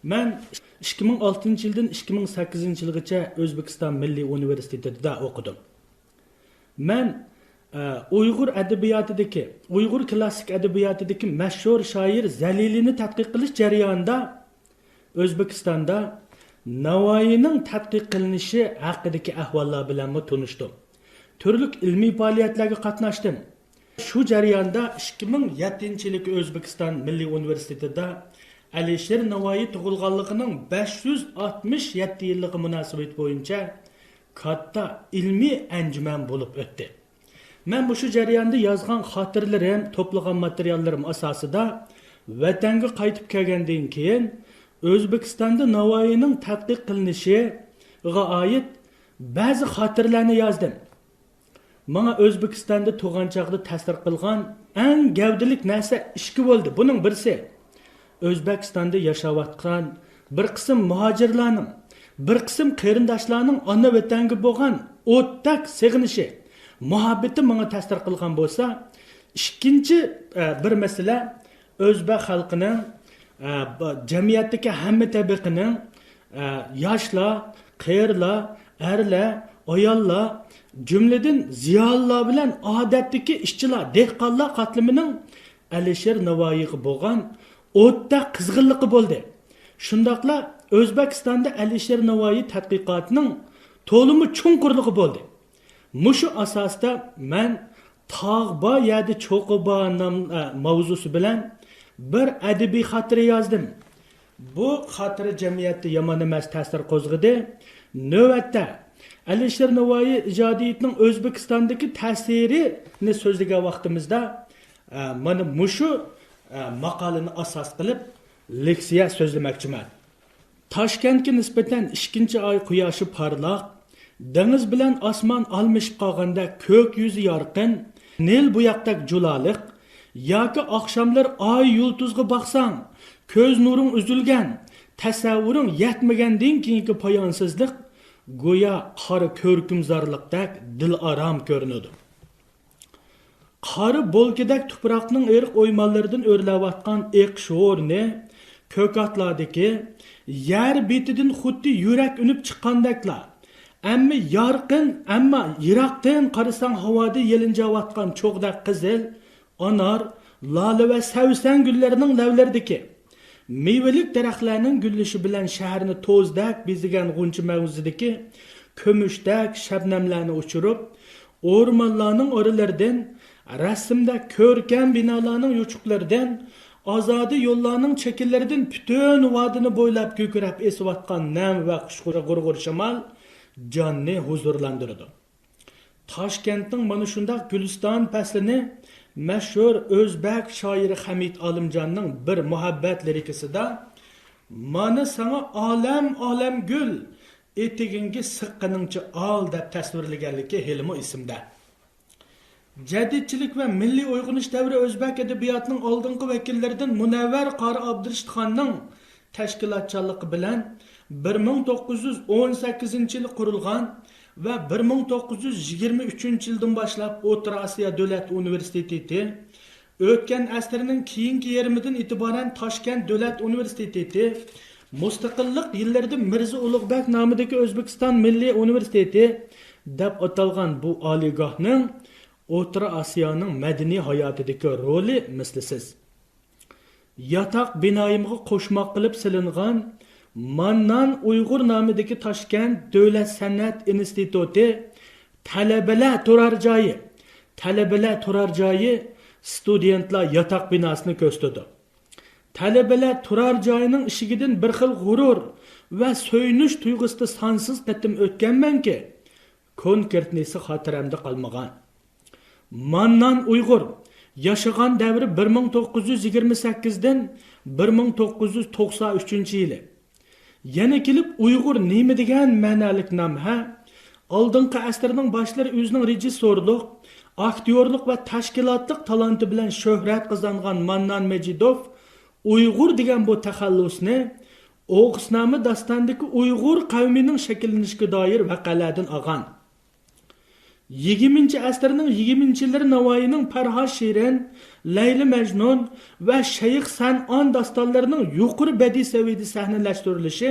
Ben 2006 yıldan 2008 yılgacha Özbekistan Milliy Universitetida o'qidim. Ben Uyg'ur adabiyotidagi, Uyg'ur klassik adabiyotidagi mashhur shoir Zalilini tadqiq qilish jarayonida O'zbekistonda Navoiyning tadqiq qilinishi haqidagi ahvollar bilan tanishdim. Turli ilmiy faoliyatlarga qatnashdim. Shu jarayonda 2007-yilgi O'zbekiston Milliy Universitetida Alisher Navoiy tug'ilganligining 567 yilligi munosabati bo'yicha katta ilmiy anjuman bo'lib o'tdi. Men bu shu jarayonda yozgan xotiralarim, to'plagan materiallarim asosida vatanga qaytib kelgandan keyin O'zbekistonda Navoiyning tadqiq qilinishiga oid ba'zi xotirlarni yozdim. Bana Özbekistan'da tug'an chog'da ta'sir qilgan eng gavdalik narsa ikki bo'ldi. Buning birisi O'zbekistonda yashayotgan bir qism muhojirlarning, bir qism qarindoshlarning ona vatanga bo'lgan o'tdak seg'inishi, muhabbati menga ta'sir qilgan bo'lsa, ikkinchi bir masala O'zbek xalqining jamiyatdagi hamma tabaqaning yoshlar, qarilar, erlar, ayollar cümleden ziyallar bilen adetteki işçiler, dehqonlar qatlimining Alisher Navoiyga bo'lgan o'tda qizg'inligi bo'ldi. Shundaqla O'zbekistonda Alisher Navoiy tadqiqotining to'limi chunqurligi bo'ldi. Mushu asosda men Tog'ba yadi Cho'qiba mavzusi bilan bir adabiy xotira yozdim. Bu xotira jamiyatda yomon emas ta'sir qo'zg'adi. Navbatda Alisher Navoiy ijodiyatining O'zbekistondagi ta'sirini so'zlagan vaqtimizda mana mushu maqolani asos qilib leksiya so'zlamoqchiman. Toshkentga nisbatan 2-oy quyoshi porloq, dengiz bilan osmon almashib qolganda ko'k yuzi yorqin, Nil buyoqdak juloliq yoki oqshomlar oy yulduzga boqsang, ko'z nuring uzilgan, tasavvuring yetmagandan keyingi poyonsizlik go'yo qora ko'rkimzorlikdek dil aram ko'rinadi. Qari bo'lkidak tuproqning eriq o'ymonlaridan o'rlayotgan sho'rni ko'katlardagi yer betidan xuddi yurak unib chiqqandeklar. Ammo yorqin, ammo yiroqdan qarasang havoda yelinjayotgan cho'g'dak qizil, anor, lola va savsan gullarining lavlaridagi meyvelik daraxtlarning gullishi bilan shaharni to'zdak bezigan g'uncha mavzudagi ko'mushdak shabnamlarni uchirib, o'rmonlarning o'ralaridan, rasmda ko'rkam binolarning yuchuqlaridan, ozodi yo'llarning chekillaridan butun vodini bo'ylab ko'krab esayotgan nam va xushg'urg'ur shamol jonni huzurlantirdi. Toshkentning mana shunday Guliston faslini mashhur O'zbek shoiri Hamid Olimjonning bir muhabbat lirikasida "Mana sana olam gul, etigingga siqqiningcha ol" deb tasvirlaganligi helimi esimda. Jadidchilik va milliy uyg'unish davri O'zbek adabiyotining oldingi vakillaridan Munavvar Qori Abdurishidxonning tashkilotchiligi bilan 1918-yil qurilgan ve 1923 yıldan başlap O'rta Osiyo Davlat Universiteti, o'tgan asrning keyingi yarmidan itibaren Toshkent Davlat Universiteti, mustaqillik yillarida Mirza Ulug'bek nomidagi O'zbekiston Milliy Universiteti deb atalgan bu oliygohning O'rta Osiyoning madaniy hayotidagi roli mislsiz. Yotoq binoyimga qo'shmoq qilib silingan Mannan Uyg'ur nomidagi Toshkent Davlat san'at instituti talabalar turar joyi studentlar yotoq binosini ko'rsatdi. Talabalar turar joyining ishigidan bir xil g'urur va so'yinish tuyg'usida sonsiz qatim o'tganmanki, konkretnisi xotiramda qolmagan. Mannan Uyg'ur yashagan davri 1928 dan 1993-yili. Yana kelib Uyg'ur nima degan ma'nolik nom ha? Oldingi asrning boshlari o'zining rejissyorlik, aktyorlik va tashkilotlik talanti bilan shuhrat qozongan Mannan Majidov Uyg'ur degan bu taxallusni O'g'isnoma dostondagi Uyg'ur qavmining shakllanishiga doir voqealardan olgan. 20. asrning 20-yillari Navoiyning Farhod Shirin, Layli Majnun va Shayx San'on dostonlarining yuqori badiiy saviyada sahnalashtirilishi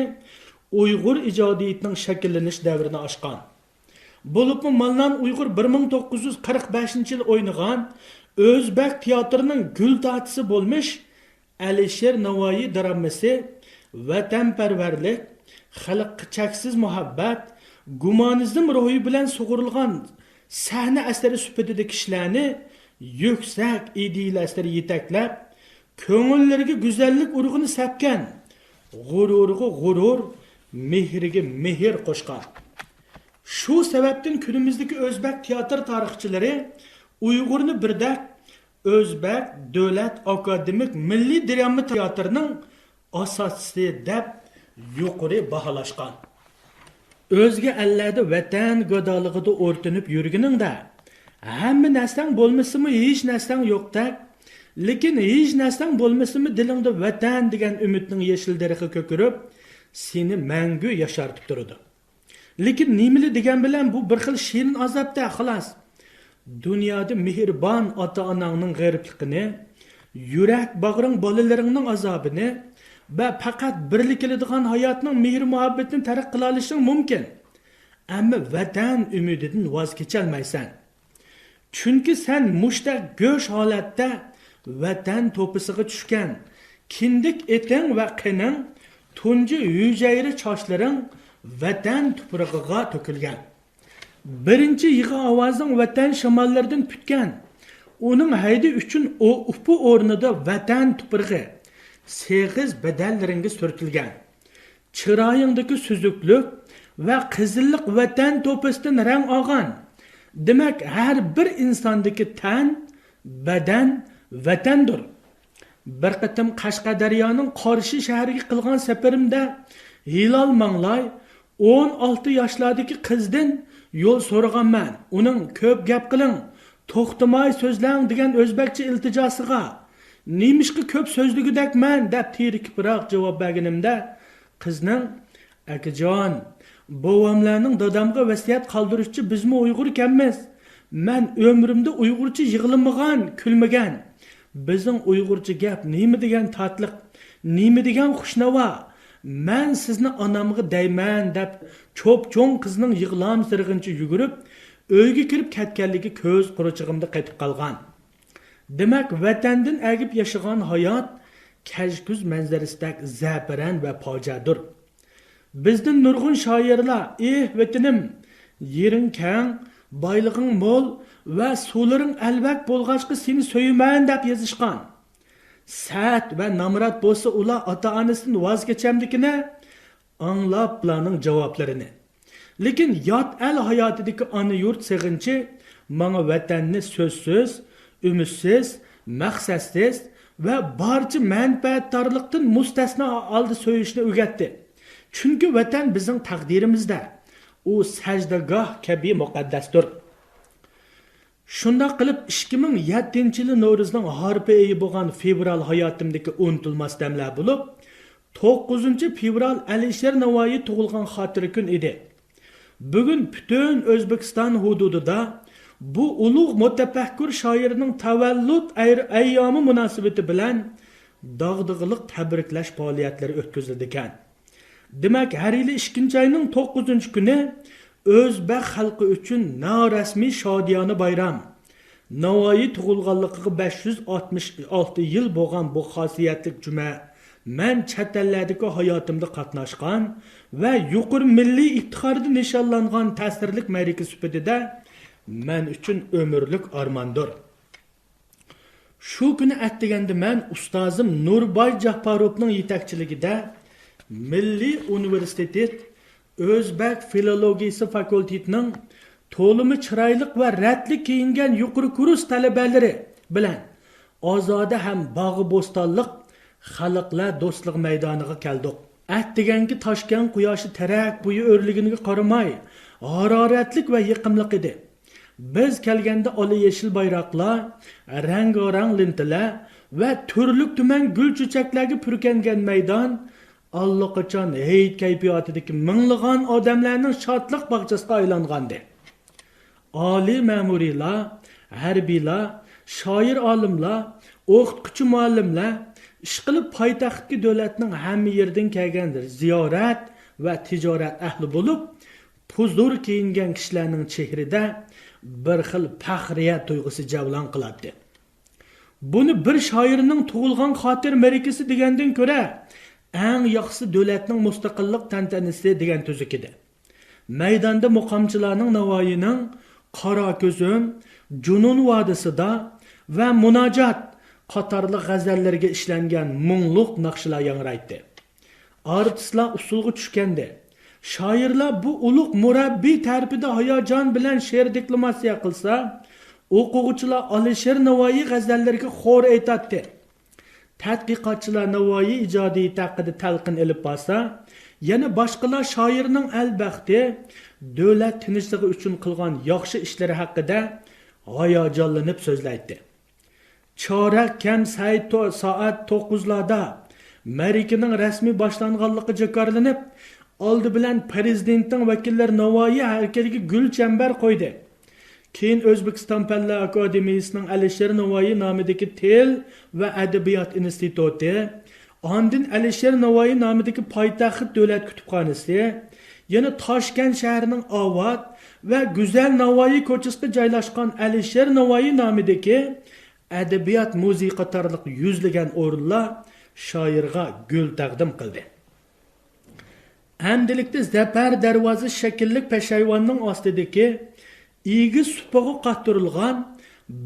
Uyg'ur ijodiyatining shakllanish davrini oshgan. Bo'libmi Malnan Uyg'ur 1945-yil o'ynagan O'zbek teatrining gul tatisi bo'lmish Alisher Navoiy dramasi vatanparvarlik, xalqqa cheksiz muhabbat, gumonizm ruhi bilan sug'urilgan sahna asari sifatida kishilarni yuksak ideyalarga yetaklab, ko'ngillariga go'zallik urug'ini sepgan, g'ururiga g'urur, mehriga mehr qo'shgan. Shu sababdan kunimizdagi O'zbek teatr tarixchilari Uyg'urni birdak O'zbek Davlat akademik milliy drama teatrining asoschisi deb yuqori baholashgan. O'zga allarda vatan go'daligida o'rtanib yurganingda hamma narsang bo'lmasimi hech narsang yo'qdak, lekin hech narsang bo'lmasimi dilingda vatan degan umidning yeshil daraxti ko'kirib seni mangu yashartib turadi. Lekin nimali degan bilan bu bir xil shirin azobda xolos. Dunyoda mehribon ota-onangning g'aribligini, yurak bag'ring bolalaringning azobini va faqat birlikiladigan hayotning mehr muhabbatini tark qila olishing mumkin. Ammo vatan umididan voz kecholmaysan. Chunki sen mushtaq go'sh holatda vatan to'pisiga tushgan, kindik eting va qining, tunji hujayra chochlaring vatan tuprog'iga to'kilgan. Birinchi yig'i ovozing vatan shamollaridan putgan. Uning haydi uchun upu o'rnida vatan tuprog'i seg'iz badallaringa surtilgan. Chiroyingdagi suzuklik va qizillik vatan to'pisidan rang olgan. Demak, har bir insondagi tan, badan vatandir. Bir qatim Qashqadaryoning Qarshi shahriga qilgan safarimda Hilal Manglay 16 yoshlardagi qizdan yo'l so'raganman. Uning ko'p gap qiling, to'xtamay so'zlang degan o'zbekcha iltijosiga "Nemishqa ko'p so'zligidakman" deb tirikibroq javob berganimda qizning "Akajon, bovamlarning dadamga vasiyat qoldirishchi bizmi Uyg'ur ekanmiz. Men ömrümde Uyg'urcha yig'lamagan, kulmagan. Bizning Uyg'urcha gap nima degan tatliq, nima degan xushnava. Men sizni onamga deyman" deb cho'p-cho'ng qizning yig'lam sirg'incha yugurib, uyga kirib ketganligi ko'z quruchig'imda qaytib qolgan. Demak, vatandan agib yashagan hayot kajkuz manzarasidek zafaran va fojiadir. Bizdan nurg'un shoirlar, vatanim, yering kang, boylig'ing mo'l va suvlaring alvak bo'lg'achqa seni so'yman deb yozishgan. Sa'd va Namrat bo'lsa ular ota-onasidan voz kechamdikini anglab bularning javoblarini. Lekin yot el hayotidagi ona yurt sig'inchi menga vatanni so'zsiz, umidsiz, maqsadsiz va barcha manfaatdorlikdan mustasno oldi so'yishni o'rgatdi. Chunki vatan bizning taqdirimizda. U sajdagoh kabi muqaddasdir. Shunday qilib 2007-yil Novruzning harpa oyi bo'lgan fevral hayotimdagi unutilmas damlar bo'lib, 9-fevral Alisher Navoiy tug'ilgan xotira kun edi. Bugun butun O'zbekiston hududida bu ulug' mutafakkur shoirning tavallud ayyomi munosabati bilan dog'dig'iliq tabriklash faoliyatlari o'tkazildi ekan. Demak, har yili 2-oyning 9-kuni O'zbek xalqi uchun norasmiy shodiyona bayram. Navoiy tug'ilganligiga 566 yil bo'lgan bu xosiyatli juma men chet ellardagi hayotimda qatnashgan va yuqori milliy iftixorda nishonlangan ta'sirlik ma'raka sifatida men uchun umrlik armondir. Shu kuni atdiganda men ustozim Nurboy Jahparovning yetakchiligida Milliy universitet O'zbek filologiyasi fakultetining to'limi chiroyli va ratli kiyingan yuqori kurs talabalari bilan ozoda ham bog'i bo'stonliq xalqlar do'stlik maydoniga keldik. Atdigangi toshgan quyoshi tarak bo'yi o'rligiga qaramay, haroratlik va yiqimliq edi. Biz kelganda oli yeshil bayroqlar, rang-rang lintalar va turli tuman gul cho'chaklarga purkangan maydon allaqachon hayit kayfiyatidagi minglagan odamlarning shodlik bog'chasiga aylangandi. oliy ma'muriylar, harbiylar, shoir olimlar, o'qituvchi muallimlar ishqilib poytaxtki davlatning hamma yerdan kelgandir. Ziyorat va tijorat ahli bo'lib, huzur kiyingan kishilarning chehrida bir xil faxriyat tuyg'usi javlon qiladi. Buni bir shoirning tug'ilgan xotir marikasi degandan ko'ra, eng yaxshisi davlatning mustaqillik tantanasi degan tuzukidi. Maydonda muqomchilarning Navoiyning Qora ko'zim, Junun vodisida va Munojat qatorli g'azallarga ishlangan mungluq naqshlar yangraydi. Artistlar usulga tushganda, shoirlar bu ulug' murabbiy tarafida hayajon bilan she'r deklamatsiya qilsa, o'quvchilar Alisher Navoiy g'azallariga xo'r aytadi. Tadqiqotchilar Navoiy ijodiyati haqida talqin olib borsa, yana boshqalar shoirning albaxti davlat tinchligi uchun qilgan yaxshi ishlari haqida hayajonlanib so'zlaydi. Chorak kam soat 9larda Amerikaning rasmiy boshlanganligi jakarlanib, oldi bilan prezidentning vakillari Navoiy haykaliga gul chambar qo'ydi. Keyin O'zbekiston Fanlar akademiyasining Alisher Navoiy nomidagi Til va adabiyot instituti, ondin Alisher Navoiy nomidagi poytaxt davlat kutubxonasi, yana Toshkent shahriningOvat va Go'zal Navoiy ko'chasida joylashgan Alisher Navoiy nomidagi adabiyot muzey qatorliq yuzlagan o'rinlar shoirga gul taqdim qildi. Endilikda Zafar darvoza shaklli peshayvonning ostidagi igi supaga qattirilgan,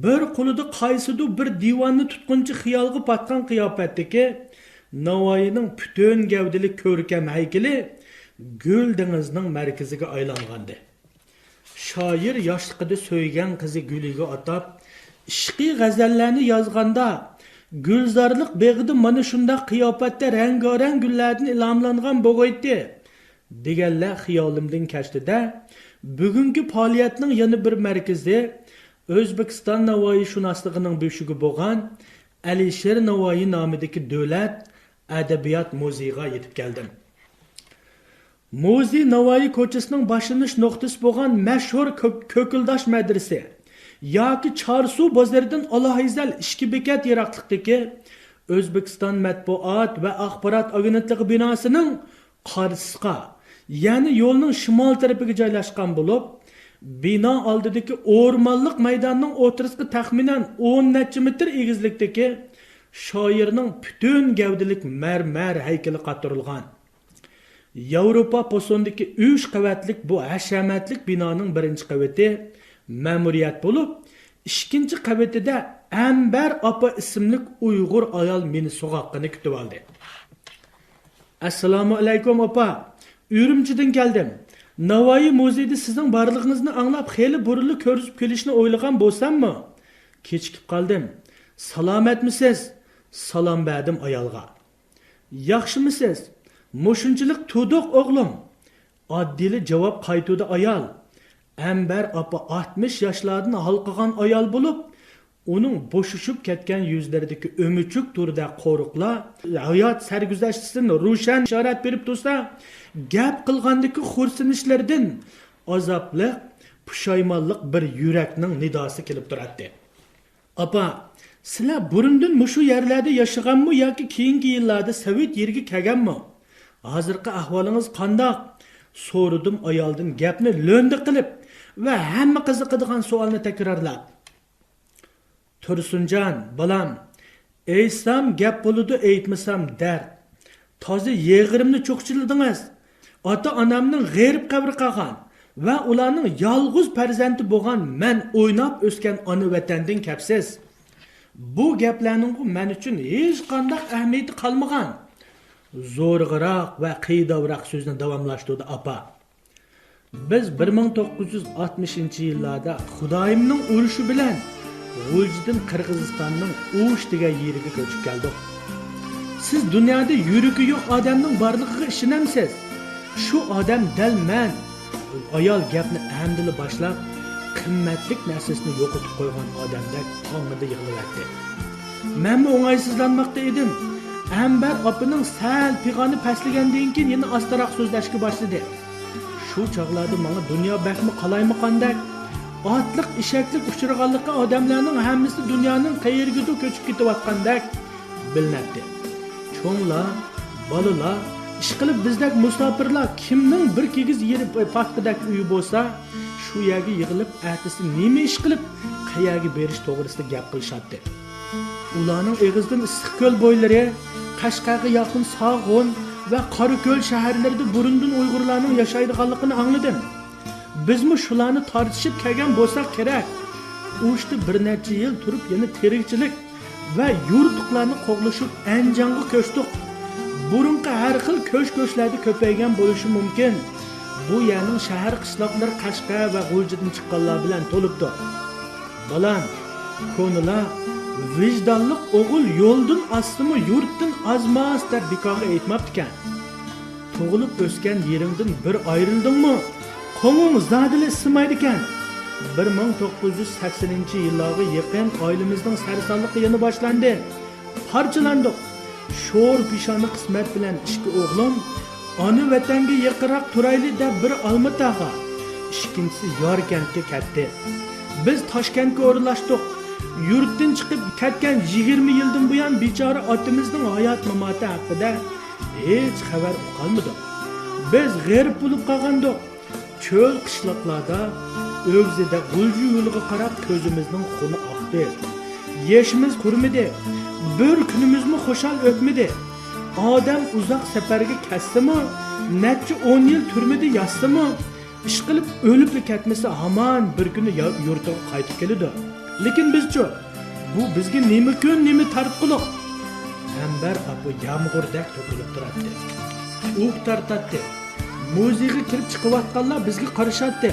bir qo'lida qaysidir bir divonni tutquncha xiyolga patgan qiyofatdagi Navoiyning butun gavdali ko'rkam haykali Gul dengizining markaziga aylangandi. Shoir yoshligida so'ygan qizi Guliga atab ishqiy g'azallarni yozganda gulzorlik beg'ida mana shunday qiyofatda rang-gorang gullardan ilhomlangan bo'g'aydi deganlar xiyolimdan kechdida, bugungi faoliyatning yana bir markazi O'zbekiston Navoiy shunosligining beshiga bo'lgan Alisher Navoiy nomidagi davlat adabiyot muzeyiga yetib keldim. Muzey Navoiy ko'chasining boshlanish nuqtasi bo'lgan mashhur Ko'kildosh madrasa yoki Chorsu bozoridan alohizal 2 bekat yiroqlikdagi O'zbekiston matbuot va axborot agentligi binosining qarshisiga, ya'ni yo'lning shimol tarafiga joylashgan bo'lib, bino oldidagi o'rmonlik maydonning o'rtasiga taxminan 10 necha metr egizlikdagi shoirning butun gavdalik marmar haykali qattirilgan. Yevropa posondagi 3 qavatlik bu hashamatlik binoning birinchi qavati ma'muriyat bo'lib, ikkinchi qavatida Ambar opa ismli Uyg'ur ayol meni so'g'oqqini kutib oldi. Assalomu alaykum opa. Urumchidan keldim. Navoiy muzeyida sizning borligingizni anglab, xeyli burilib ko'rib kelishni o'ylagan bo'lsam-mi? Kechikib qoldim. Salomatmisiz? Salom berdim ayolga. Yaxshimisiz? Mushunchilik tuduq o'g'lim. Oddili javob qaytudi ayol. Ambar opa 60 yoshlardan halqagan ayol bo'lib, uning bo'shishib ketgan yuzlaridagi o'michuk turda qo'riqlar hayot sarguzashtini ro'shan ishorat berib tursa, gap qilgandagi xursinishlardan azobli, pushaymonlik bir yurakning nidosi kelib turadi. Opa, sizlar burundan mushu yerlarda yashaganmi yoki keyingi yillarda Sovet yeriga kelganmi? Hozirgi ahvolingiz qandoq? So'radim ayoldan gapni lo'nda qilib va hamma qiziqadigan savolni takrorlab. Tursunjon, balam, eysam gap bo'ludi, aytmasam dard. Toza yeg'irimni cho'qchiladingiz. Ota-onamning g'erib qabri qolgan va ularning yolg'iz farzandi bo'lgan men o'ynab o'sgan ona vatandan kapsiz. Bu gaplarning men uchun hech qanday ahamiyati qolmagan. Zo'rg'iroq va qiydavroq so'zni davomlashtirdi opa. Biz 1960-yillarda Xudoyimning urushi bilan G'uljidin Qirg'izistonning Ush degan yeriga ko'chib keldik. Siz dunyoda yuragi yo'q odamning borligiga ishonamsiz? Shu odam dal men. Ayol gapni amdili boshlab, qimmatlik narsasini yo'qotib qo'ygan odamdek qonida yig'layapti. Men o'ng'aysizlanmoqda edim. Ambar opaning sal pig'oni pastlagandan keyin yana ostaroq so'zlashga boshladi. Shu chog'larda menga dunyo baxmi qalaymi qandak? Atliq, ishaklik uchirganlikqa odamlarning hammasi dunyoning qayergadir ko'chib ketayotgandek bilinadi. Cho'nglar, bolalar, ishqilib bizdek musofirlar kimning bir kigiz yeri paxtadak uyi bo'lsa, shu yerga yig'ilib, ertasi nima ish qilib, qayerga berish to'g'risida gap qilishadi. Ularning Egizdan Issiqko'l bo'ylari, Qashqarga yaqin Sog'un va Qorako'l shaharlarida burundan Uyg'urlarning yashaydiganligini angladim. Bizmi shularni tortishib kelgan bo'lsak kerak. U işte bir necha yil turib yana tirikchilik va yurtliqlarni qo'g'lashib Anjonga ko'chdik. Burunqa har xil ko'sh-ko'shlarda ko'paygan bo'lishi mumkin. Bu yerning shahar qishloqlar Qashqar va G'uljidan chiqqanlar bilan to'libdi. Balan, ko'nglar vijdonli o'g'il yo'ldan ostimi yurtdan azmas deb bekorga aytmabdi-kan. Tug'ilib o'sgan yeringdan bir ayrildingmi? Qo'ng'ing zadili simaydi ekan. 1980-yillarga yaqin oilamizning sarsonligi yana boshlandi. Parchalandik. Sho'r pishoni qismat bilan ishki o'g'lim ona vatanga yaqinroq turayli deb bir Olmataga, ikkinchisi Yorkentga ketdi. Biz Toshkentga o'rnashdik. Yurtdan chiqib ketgan 20 yildan buyon bechora otamizning hayot mamoti haqida hech xabar qolmadi. Biz g'arib bo'lib qolgandik. Çöl qishloqlarda o'g'zida g'ulji yo'liga qarab ko'zimizning xuni oqdi. Yeshimiz qurmidi. Bir kunimizmi xo'shal o'tmidi. Odam uzoq safarga ketsa-mi, necha 10 yil turmidi yotsa-mi, ish qilib o'lib ketmasa hamon bir kuni yurtiga qaytib keladi. Lekin bizchi bu bizga nima kun, nima tartquliq. Ambar apu yomg'irdak to'kilib turadi. O'q tartatdi. Muziga kirib chiqayotganlar bizga qarashatdi.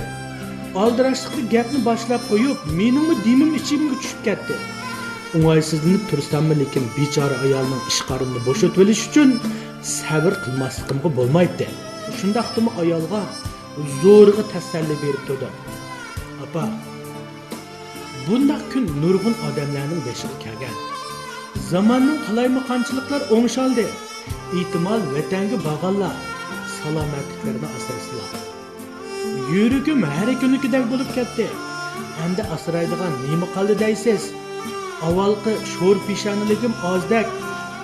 Aldirashlikni gapni boshlab qo'yib, meningmi dimim ichimga tushib ketdi. O'ng'aysizlanib tursammi, lekin bechora ayolning ishqarini bo'shatib olish uchun sabr qilmasligimga bo'lmaydi. Shundaqdimi ayolga zo'rg'a tasalli berib turdi. Apa, bundaq kun nurg'un odamlarning beshiga kelgan. Zamonning qalaymaqonchiliklar o'ngshaldi. Ehtimol vatanga bag'anlar salomatliklarini asrasizlar. Yuragim har kunikidek bo'lib ketdi. Endi asraydigan nima qoldi deysiz? Avvalgi sho'r peshoniligim ozdak,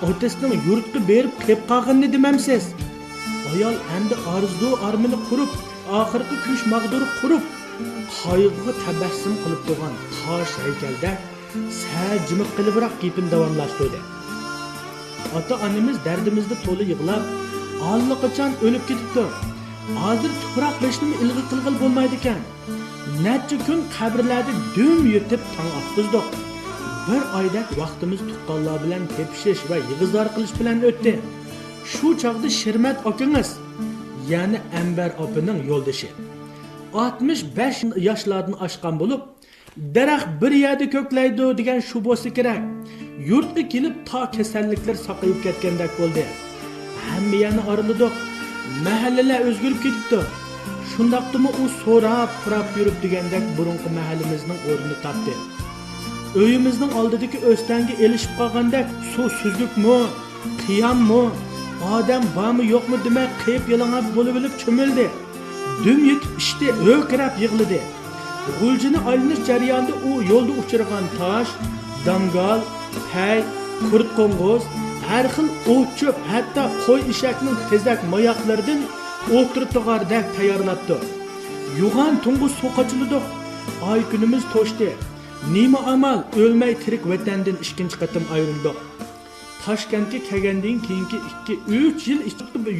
otasining yurtga berib kelib qolganini demamsiz? Ayol endi orzu armini qurib, oxirgi kuch mag'duri qurib, qayg'uga tabassum qilib turgan tosh haykalda sajimib qilibroq gapini davomlashtirdi. Ota-onamiz dardimizda to'la yig'lab, allaqachon o'lib ketibdi. Hozir tuproq beshnimi ilg'i qilg'il bo'lmaydi ekan. Necha kun qabrlarda dum yutib tong otqizdik. Bir oydak vaqtimiz tuqqanlar bilan tepishish va yig'izor qilish bilan o'tdi. Shu chog'da Shirmat akangiz, ya'ni Ambar opaning yo'ldoshi 65 yoshlardan oshgan bo'lib, daraxt bir yerda ko'klaydi degan shu bo'lsa kerak. Yurtga kelib to kasalliklar saqayib ketgandek bo'ldi. Hamma yana araladik. Mahallalar o'zgarib ketibdi. Shundaqdimi u so'rab, qurab yurib degandek burunqi mahallimizning o'rnini topdi. Uyimizning oldidagi o'stanga elishib qolgandek suv suzgukmi, qiyammi, odam bormi yo'qmi demay qiyib yalang'och bo'lib cho'mildi. Dum yetib ishdi, o'kirab yig'ladi. G'uljini aylanish jarayonida u yo'lda uchirgan tosh, dangal, pay, kurt qo'ng'iz, har xil o't-cho'p, hatto qo'y eshakning tezak moyoqlaridan o'tirtog'ardek tayyorlabdi. Yug'an tungi so'qachilik oy kunimiz to'shdi. Nima amal, o'lmay tirik vatandan ikkinchi qatim ayrildik. Toshkentga kelgandan keyingi 2-3 yil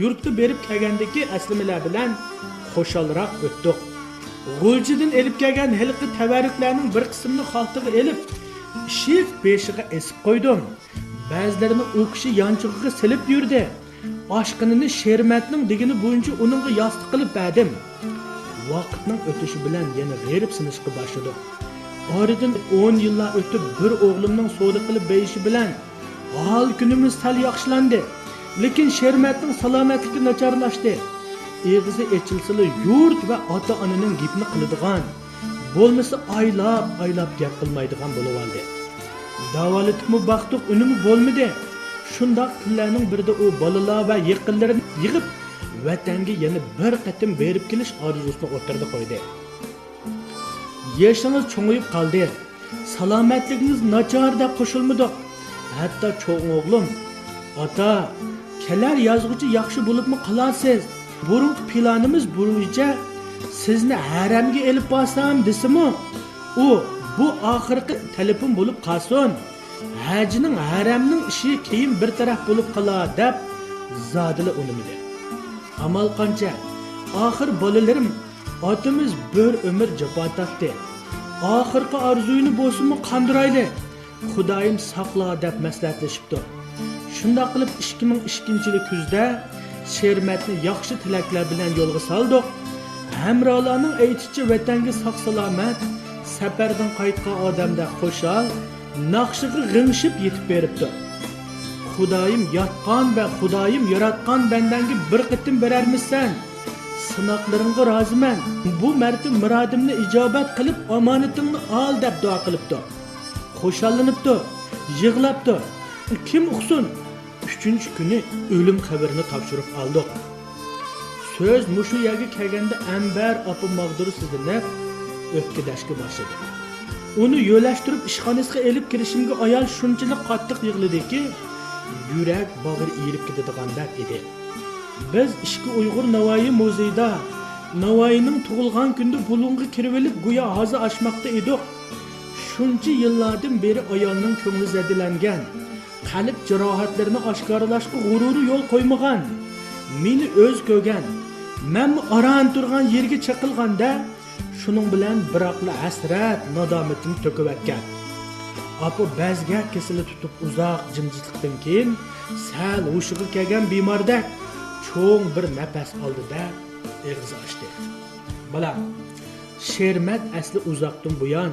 yurtga berib kelgandagi aslimilar bilan xo'shalroq o'tdik. G'uljidan elib kelgan hilqi tavarruklarning bir qismini xaltiga elib, shif beshiga esib qo'ydim. Ba'zilarini u kishi yanchig'iga silib yurdi. Oshqinini Shermatning degini bo'yicha uningga yostiq qilib berdim. Vaqtning o'tishi bilan yana g'erib sinishga boshladi. Oradan 10 yillar o'tib bir o'g'limning savdo qilib beyishi bilan hal kunimiz sal yaxshilandi. Lekin Shermatning salomatligi nacharlashdi. Eg'izi echilsili yurt va ota-onaning gapini qiladigan, bo'lmasa aylab gap qilmaydigan bo'lib oldi. Davolatibmi baxtiq unimi bo'lmadi. Shundoq kunlarning birida u bolalar va yaqinlarini yig'ib vatanga yana bir qatim berib kelish orzusini o'tirdi qo'ydi. Yaşınız çoğuyup kaldı. Salomatliginiz nachar deb qo'shilmadi. Hatto cho'ng o'g'lim, ota, kelar yozg'ichi yaxshi bo'libmi qolasiz? Burungi planimiz bo'yicha sizni haramga elib borsam desimi, u bu oxirgi talabim bo'lib qolsin. Hajning haramning ishi keyin bir taraf bo'lib qolar deb zodila unimidi. Amal qancha? Oxir bolalarim, otimiz bir umr jafo tortdi. Oxirgi orzuyini bo'lsinmi qandirayli. Xudoyim saqla deb maslahatlashibdi. Shunda qilib 2002-yil kuzda Shermatni yaxshi tilaklar bilan yo'lga soldik. Hamrolarning aytishicha vatanga sog' salomat, safardan qaytgan odamda xo'shal, naqshiga g'ingshib yetib beribdi. Xudoyim yotgan va Xudoyim yaratgan bandanga bir qitim berarmisan? Sinoqlaringga roziman. Bu marta murodimni ijobat qilib, omonatingni ol deb duo qilibdi. Xo'shallanibdi, yig'labdi. Kim uqsin? 3-kuni o'lim xabarini topshirib oldik. Söz mushu yerga kelganda Ambar opa mag'duri sizlanib o'pkidashga boshladi. Uni yo'lashtirib ishxonasiga elib kirishimga ayol shunchalik qattiq yig'ladiki, yurak bag'ri erib ketadigandek edi. Biz ishki Uyg'ur Navoiy muzeyida Navoiyning tug'ilgan kunda bulunga kirib olib go'yo hozir ochmoqda edik. Shuncha yillardan beri ayolning ko'ngli zadilangan, qalb jarohatlarini oshkorlashga g'ururi yo'l qo'ymagan, meni o'z ko'rgan, men aran turgan yerga chaqilganda shuning bilan biroqla hasrat, nadomatini to'kib o'tgan. Apo bazga kesili tutib uzoq jimjitlikdan keyin sal hushiga kelgan bemorda cho'ng bir nafas oldida og'iz ochdi. Balam, Shermat asli uzoqdan buyon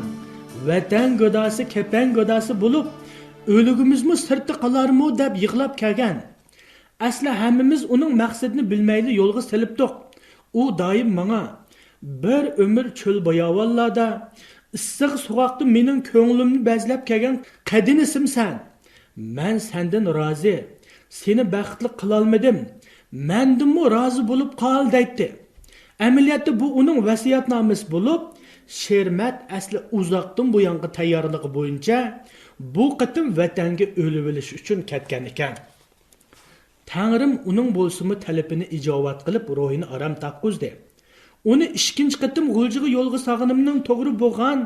vatan go'dasi, kepan go'dasi bo'lib, o'ligimizmi sirti qolarmi deb yig'lab kelgan. Asli hammamiz uning maqsadini bilmayli yo'lga silibdik. U doim menga bir umr cho'l bayovallarda issiq so'qoqda mening ko'nglimni bazlab kelgan qadinisimsan. Men sendan rozi, seni baxtli qila olmadim. Mendimmi rozi bo'lib qol deydi. Amaliyotda bu uning vasiyatnomasi bo'lib, Shermat asli uzoqdan bu yangi tayyorligi bo'yicha bu qitim vatanga o'lib olish uchun ketgan ekan. Tangrim uning bo'lsimi talabini ijobat qilib ruhini aram topqizdi. Uni ikkinchi qitim g'uljiga yo'lga sag'inimning to'g'ri bo'lgan,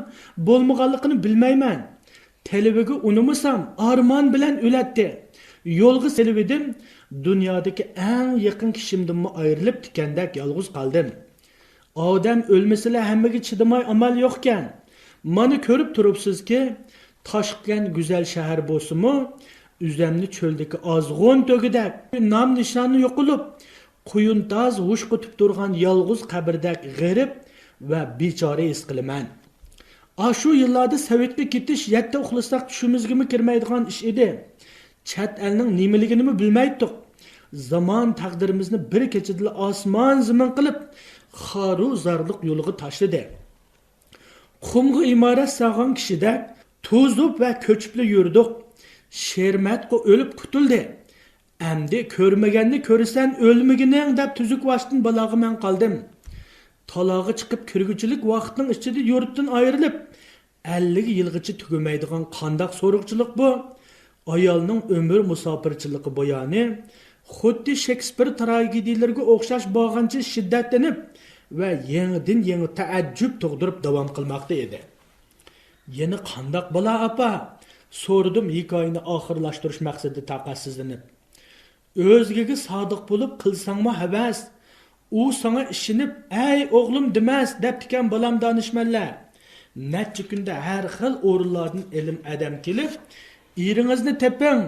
bo'lmaganligini bilmayman. Talabiga unimisam armon bilan o'latdi. Yo'lga selvidim, dunyodagi eng yaqin kishimdan ayrilib tikandak yolg'iz qoldim. Odam o'lmasala hammaga chidamay amal yo'q ekan. Mana ko'rib turibsizki, Toshkent go'zal shahar bo'lsa-mu, Üzemni çöldeki azg'on to'gidak, nam nishoni yo'qolib, quyuntaz hush qutib turgan yolg'iz qabrdak g'arib va bechora his qilaman. Shu yillarda Sovetga ketish, yatta uxlasak tushimizga kirmaydigan ish edi. Chat elning nimaligini bilmaydik. Zamon taqdirimizni bir kechada osmon zimin qilib, xaru zarliq yo'liga tashladi. Qumga imorat sag'an kishida to'zib va ko'chibli yurdik. Shermatga o'lib qutuldi. Endi ko'rmaganni ko'rsan o'lmagining deb tuzuk vaqtdan balog'i men qoldim. Talog'i chiqib kirguchilik vaqtning ichida yurtdan ayrilib 50 yilgacha tugamaydigan qandoq so'riqchilik bu? Ayolning umr musofirchiligi bayoni xuddi Shakespeare tragediyalariga o'xshash bo'lgancha shiddatlanib va yangidan yangi taajjub tug'dirib davom qilmoqda edi. Yana qandoq bo'la apa? So'radim hikoyani oxirlashtirish maqsadida taqatsizlanib. O'zgaga sodiq bo'lib qilsangmi havas, u sana ishinib, "Ey o'g'lim" demas deb tikan bolam danishmanlar. Necha kunda har xil o'rinlardan ilm adam kelib, "Eringizni teping,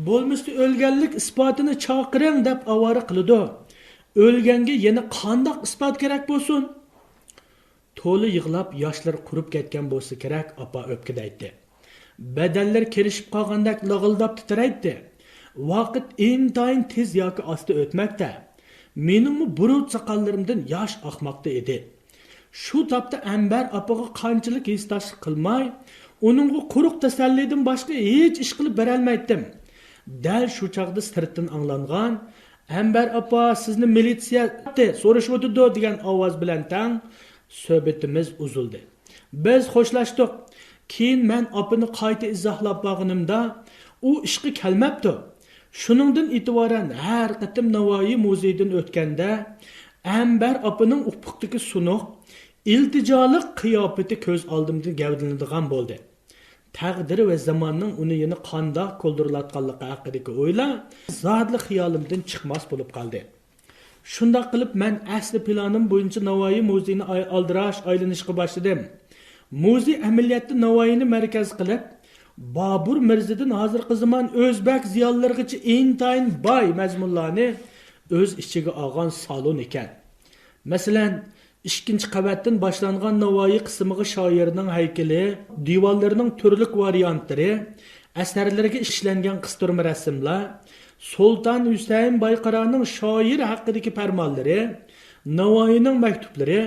bo'lmasa o'lganlik isbotini chaqiring" deb avora qiladi. O'lganga yana qandoq isbot kerak bo'lsin? To'li yig'lab yoshlar qurib ketgan bo'lsa kerak, opa o'pkida aytdi. Bedenler kirishib qolgandek lag'ildab titraydi. Vaqt intayin tez yoki osti o'tmoqda. Meningmi burut soqollarimdan yosh oqmoqda edi. Shu topda Ambar opaga qanchalik histoshlik qilmay, uningga quruq tasallidan boshqa hech ish qilib bera olmaydim. Dal shu chaqda sirtdan anglangan, "Ambar opa, sizni militsiya so'rashibdi" degan ovoz bilan tang suhbatimiz uzildi. Biz xo'shlashdik. Keyin men opini qayta izohlab bag'inimda u ishqi kelmabdi. Shuningdan e'tiboran har qatim Navoiy muzeyidan o'tganda Ambar opining ufuqdagi sunuq, iltijoliq qiyofati ko'z oldimda gavdalanadigan bo'ldi. Taqdir va zamonning uni yana qandoq qo'ldirilayotganligi haqidagi o'ylar zotli xiyolimdan chiqmas bo'lib qoldi. Shunday qilib men asli planim bo'yicha Navoiy muzeyini aldirash aylanishga boshladim. Muzey amaliyotda Navoiyni markaz qilib, Bobur Mirzadan hozirgi zamon o'zbek ziyolilarigacha intayin boy mazmunlarni o'z ichiga olgan salon ekan. Masalan, ikkinchi qavatdan boshlangan Navoiy qismiga shoirning haykali, divorlarining turli variantlari, asarlarga ishlangan qistirma rasmlar, Sultan Hüseyin Bayqaraning shoir haqidagi farmonlari, Navoiyning maktublari,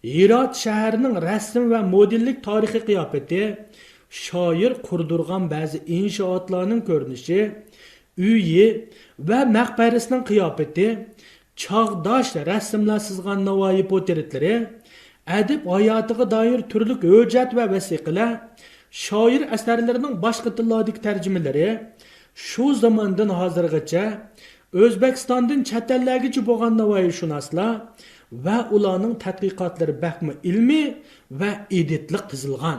Hirot shahrining rasm va modellik tarixiy qiyofati, shoir qurdirgan ba'zi inshootlarning ko'rinishi, uyi va maqbarasining qiyofati, çağdaş rasmlar sızgan Navoiy portretlari, adib hayotiga doir turli hujjat va vasiqalar, shoir asarlarining boshqa tillardagi tarjimalari, shu zamondan hozirgacha O'zbekistondan chet ellargacha bo'lgan Navoiyshunoslar va ularning tadqiqotlari bakmi ilmiy va editli tizilgan.